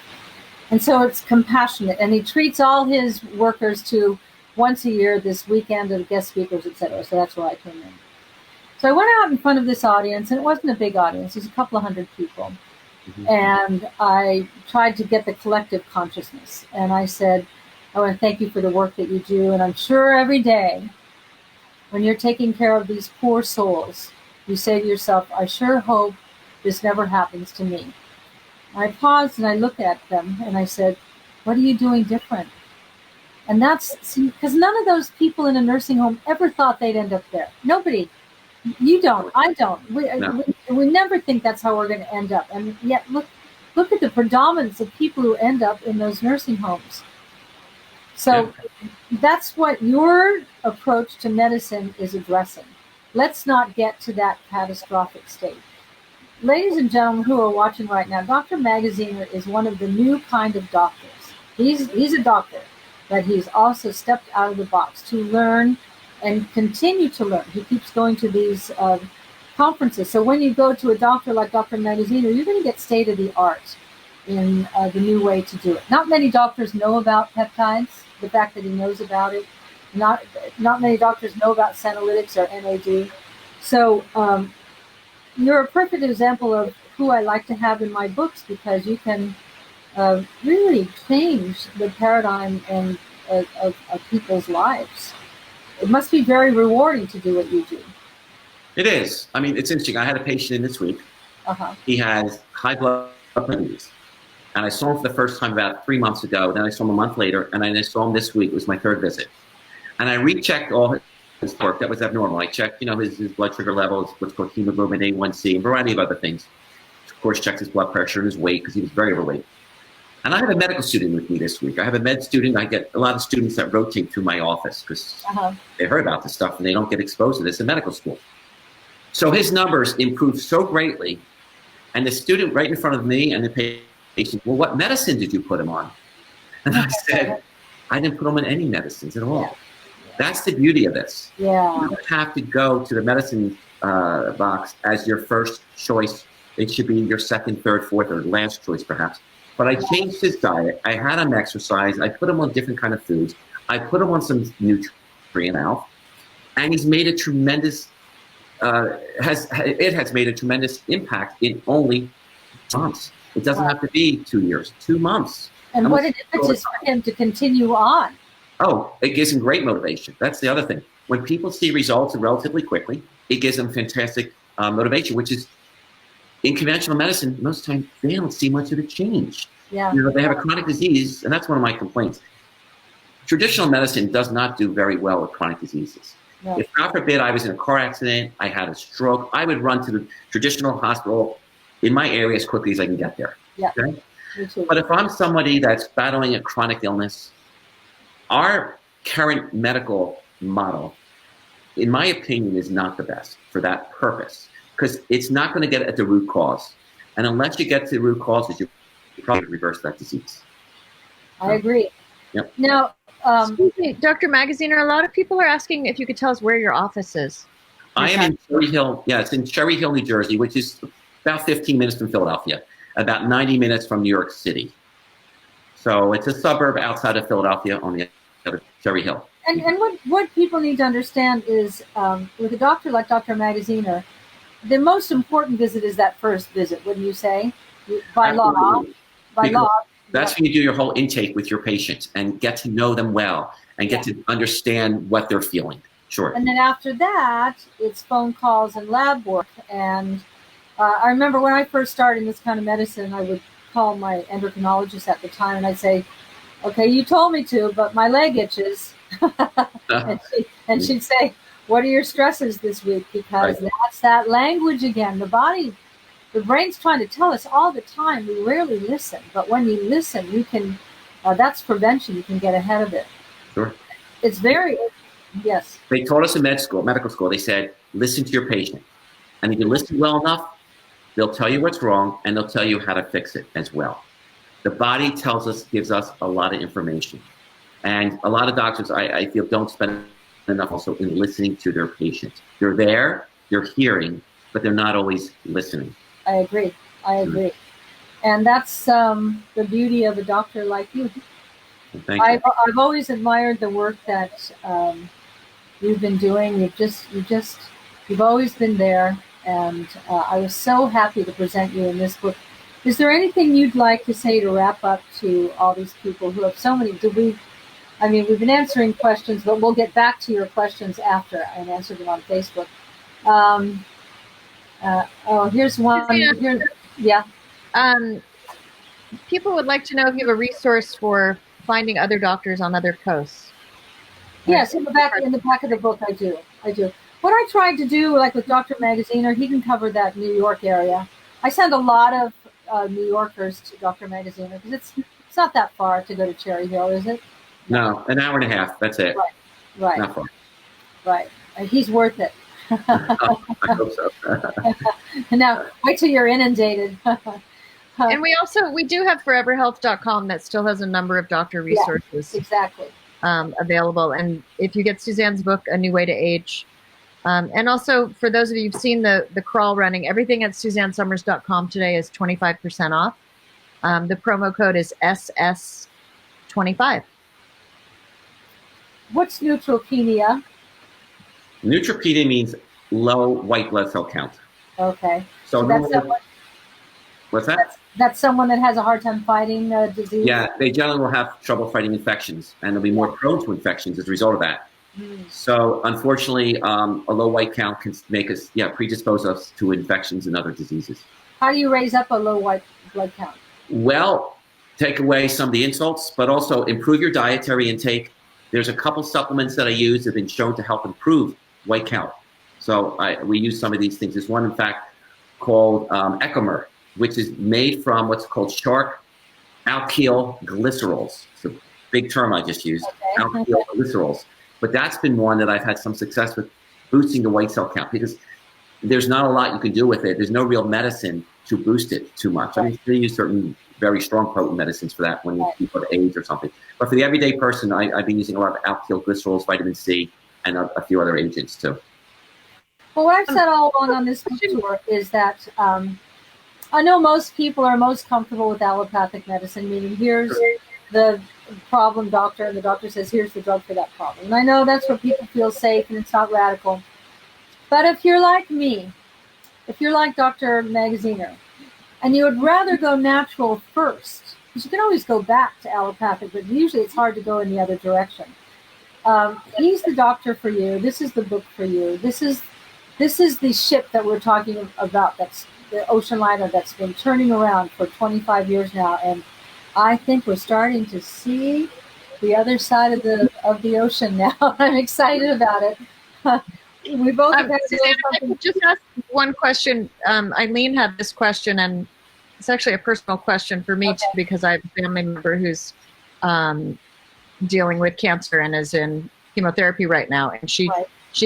And so it's compassionate. And he treats all his workers to once a year this weekend of guest speakers, etc. So that's why I came in. So I went out in front of this audience, and it wasn't a big audience. It was a couple of hundred people. Mm-hmm. And I tried to get the collective consciousness. And I said, I want to thank you for the work that you do. And I'm sure every day when you're taking care of these poor souls, you say to yourself, I sure hope this never happens to me. I paused and I looked at them and I said, what are you doing different? And that's because none of those people in a nursing home ever thought they'd end up there. Nobody. You don't. I don't. We never think that's how we're going to end up. And yet, look look at the predominance of people who end up in those nursing homes. So that's what your approach to medicine is addressing. Let's not get to that catastrophic state. Ladies and gentlemen who are watching right now, Dr. Magaziner is one of the new kind of doctors. He's a doctor, but he's also stepped out of the box to learn and continue to learn. He keeps going to these conferences. So when you go to a doctor like Dr. Magaziner, you're going to get state-of-the-art in the new way to do it. Not many doctors know about peptides, the fact that he knows about it. Not many doctors know about senolytics or NAD. So you're a perfect example of who I like to have in my books, because you can really change the paradigm of people's lives. It must be very rewarding to do what you do. It is. I mean, it's interesting. I had a patient in this week. He has high blood pressure, and I saw him for the first time about 3 months ago. Then I saw him a month later, and then I saw him this week. It was my third visit. And I rechecked all his work that was abnormal. I checked, his blood sugar levels, what's called hemoglobin A1C, and a variety of other things. Of course, checked his blood pressure and his weight, because he was very overweight. And I have a medical student with me this week. I have a med student. I get a lot of students that rotate through my office because they heard about this stuff and they don't get exposed to this in medical school. So his numbers improved so greatly. And the student right in front of me and the patient, well, what medicine did you put him on? And I said, I didn't put him on any medicines at all. That's the beauty of this. You don't have to go to the medicine box as your first choice. It should be your second, third, fourth, or last choice, perhaps. But I changed his diet. I had him exercise. I put him on different kind of foods. I put him on some nutrient health, and he's made a tremendous. It has made a tremendous impact in only months. It doesn't have to be 2 years. 2 months. And what an impetus for him to continue on. Oh, it gives him great motivation. That's the other thing. When people see results relatively quickly, it gives them fantastic motivation, which is. In conventional medicine, most times they don't see much of a change. They have a chronic disease, and that's one of my complaints. Traditional medicine does not do very well with chronic diseases. If, God forbid, I was in a car accident, I had a stroke, I would run to the traditional hospital in my area as quickly as I can get there. Okay? But if I'm somebody that's battling a chronic illness, our current medical model, in my opinion, is not the best for that purpose. Because it's not going to get at the root cause. And unless you get to the root causes, you probably reverse that disease. I agree. Yep. Now, excuse me, Dr. Magaziner, a lot of people are asking if you could tell us where your office is. I am in Cherry Hill. Yeah, it's in Cherry Hill, New Jersey, which is about 15 minutes from Philadelphia, about 90 minutes from New York City. So it's a suburb outside of Philadelphia on the other Cherry Hill. And what people need to understand is with a doctor like Dr. Magaziner, the most important visit is that first visit, wouldn't you say? By law. That's when you do your whole intake with your patients and get to know them well and get to understand what they're feeling. Sure. And then after that, it's phone calls and lab work. And I remember when I first started in this kind of medicine, I would call my endocrinologist at the time and I'd say, okay, you told me to, but my leg itches. and she'd say, what are your stresses this week? Because that's that language again. The brain's trying to tell us all the time. We rarely listen. But when you listen, you can, that's prevention. You can get ahead of it. Sure. It's very, yes. They taught us in medical school, they said, listen to your patient. And if you listen well enough, they'll tell you what's wrong and they'll tell you how to fix it as well. The body gives us a lot of information. And a lot of doctors, I feel, don't spend enough also in listening to their patients. They're there, they're hearing, but they're not always listening. I agree. And that's the beauty of a doctor like you. Thank you. I've always admired the work that you've been doing. You've always been there, and I was so happy to present you in this book. Is there anything you'd like to say to wrap up to all these people who have so many? We've been answering questions, but we'll get back to your questions after I answer them on Facebook. Here's one. People would like to know if you have a resource for finding other doctors on other coasts. Yes, in the back of the book, I do. What I tried to do, like with Dr. Magaziner, he can cover that New York area. I send a lot of New Yorkers to Dr. Magaziner? Because it's not that far to go to Cherry Hill, is it? No, an hour and a half. That's it. Right. Not far. Right. He's worth it. I hope so. Now, wait till you're inundated. And we do have foreverhealth.com that still has a number of doctor resources. Yeah, exactly. Available. And if you get Suzanne's book, A New Way to Age, and also for those of you who've seen the crawl running, everything at SuzanneSomers.com today is 25% off. The promo code is SS25. What's neutropenia? Neutropenia means low white blood cell count. Okay. So that's someone, what's that? That's someone that has a hard time fighting disease? Yeah, they generally will have trouble fighting infections, and they'll be more prone to infections as a result of that. So unfortunately, a low white count can make us, predispose us to infections and other diseases. How do you raise up a low white blood count? Well, take away some of the insults, but also improve your dietary intake. There's a couple supplements that I use that have been shown to help improve white count. So we use some of these things. There's one, in fact, called Epidemic, which is made from what's called shark alkyl glycerols. It's a big term I just used, alkyl glycerols. But that's been one that I've had some success with boosting the white cell count, because there's not a lot you can do with it. There's no real medicine to boost it too much. I mean, they use certain very strong potent medicines for that when you go to AIDS or something. But for the everyday person, I've been using a lot of alkyl glycerols, vitamin C, and a few other agents too. Well, what I've said all along on this tour is that I know most people are most comfortable with allopathic medicine, meaning here's the problem, doctor, and the doctor says, here's the drug for that problem. And I know that's where people feel safe and it's not radical. But if you're like me, if you're like Dr. Magaziner, and you would rather go natural first, because you can always go back to allopathic, but usually it's hard to go in the other direction. He's the doctor for you. This is the book for you. This is the ship that we're talking about. That's the ocean liner that's been turning around for 25 years now, and I think we're starting to see the other side of the ocean now. I'm excited about it. We both have had Suzanne, if I could just ask one question. Eileen had this question, and it's actually a personal question for me too, because I have a family member who's dealing with cancer and is in chemotherapy right now, and she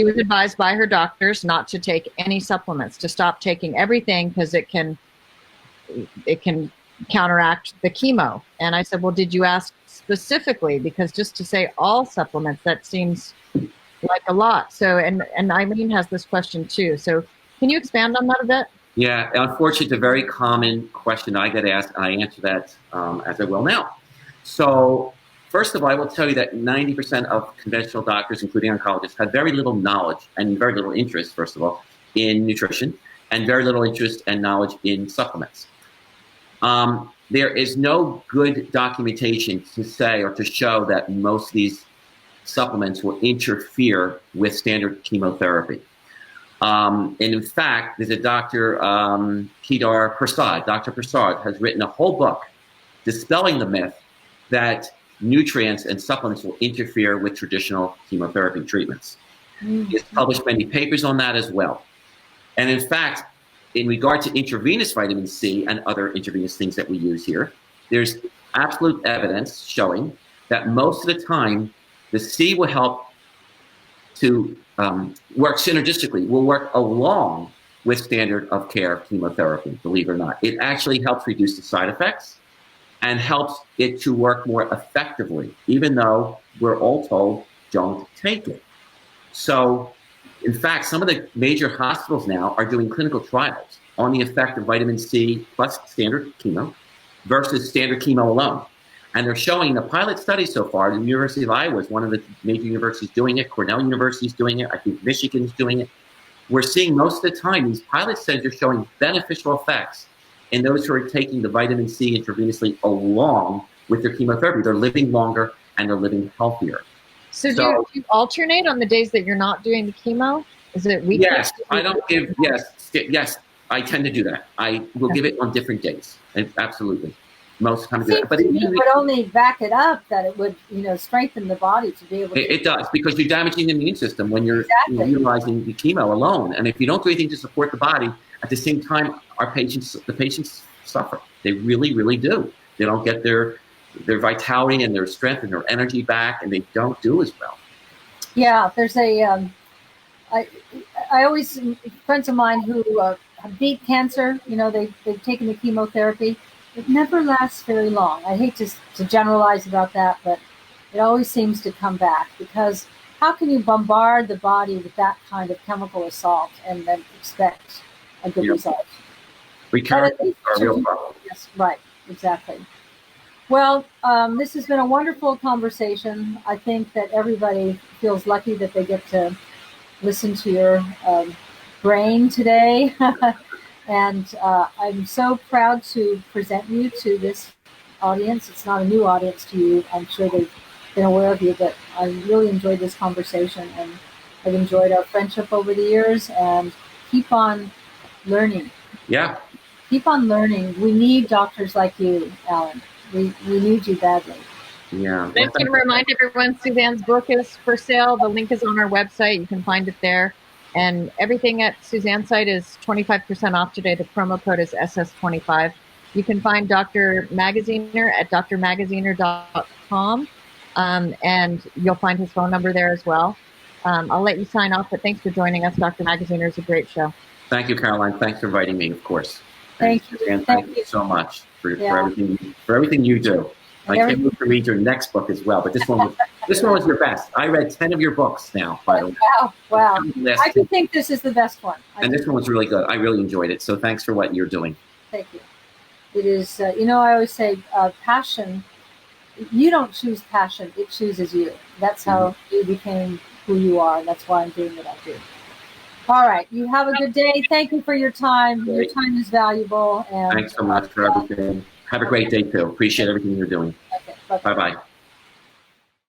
was advised by her doctors not to take any supplements, to stop taking everything because it can counteract the chemo. And I said, well, did you ask specifically? Because just to say all supplements, that seems like a lot. So, and Eileen has this question too. So can you expand on that a bit? Yeah, unfortunately, it's a very common question I get asked, and I answer that as I will now. So first of all, I will tell you that 90% of conventional doctors, including oncologists, have very little knowledge and very little interest, first of all, in nutrition, and very little interest and knowledge in supplements. There is no good documentation to say or to show that most of these supplements will interfere with standard chemotherapy. And in fact, there's a Dr. Kedar Prasad. Dr. Prasad has written a whole book dispelling the myth that nutrients and supplements will interfere with traditional chemotherapy treatments. He's published many papers on that as well. And in fact, in regard to intravenous vitamin C and other intravenous things that we use here, there's absolute evidence showing that most of the time, the C will help to work synergistically, will work along with standard of care chemotherapy, believe it or not. It actually helps reduce the side effects and helps it to work more effectively, even though we're all told, don't take it. So, in fact, some of the major hospitals now are doing clinical trials on the effect of vitamin C plus standard chemo versus standard chemo alone. And they're showing the pilot study so far, the University of Iowa is one of the major universities doing it, Cornell University is doing it, I think Michigan's doing it. We're seeing most of the time, these pilot studies are showing beneficial effects in those who are taking the vitamin C intravenously along with their chemotherapy. They're living longer and they're living healthier. So do you alternate on the days that you're not doing the chemo? Is it weekly? Yes, I don't give, yes, I tend to do that. I will give it on different days, absolutely. Most times, but it would only back it up that it would, strengthen the body to be able to. It does, because you're damaging the immune system when you're utilizing the chemo alone. And if you don't do anything to support the body, at the same time, the patient's suffer. They really, really do. They don't get their vitality and their strength and their energy back, and they don't do as well. Yeah, there's I always, friends of mine who have beat cancer, they've taken the chemotherapy. It never lasts very long. I hate to generalize about that, but it always seems to come back, because how can you bombard the body with that kind of chemical assault and then expect a good result? Recurrence is a real problem. Yes, right, exactly. Well, this has been a wonderful conversation. I think that everybody feels lucky that they get to listen to your brain today. And I'm so proud to present you to this audience. It's not a new audience to you. I'm sure they've been aware of you, but I really enjoyed this conversation, and I've enjoyed our friendship over the years, and keep on learning. Yeah. Keep on learning. We need doctors like you, Allan. We need you badly. Yeah. I can remind everyone, Suzanne's book is for sale. The link is on our website. You can find it there. And everything at Suzanne's site is 25% off today. The promo code is SS25. You can find Dr. Magaziner at drmagaziner.com, and you'll find his phone number there as well. I'll let you sign off, but thanks for joining us. Dr. Magaziner is a great show. Thank you, Caroline. Thanks for inviting me, of course. Thank you. And thank you so much for everything you do. I can't wait to read your next book as well, but this one was your best. I read 10 of your books now, by the way. Wow. I do think this is the best one. And this one was really good. I really enjoyed it. So thanks for what you're doing. Thank you. It is, I always say passion, you don't choose passion, it chooses you. That's how you became who you are, and that's why I'm doing what I do. All right. You have a good day. Thank you for your time. Great. Your time is valuable. And thanks so much for everything. Have a great day, too. Appreciate everything you're doing. Okay. Bye-bye. Bye-bye.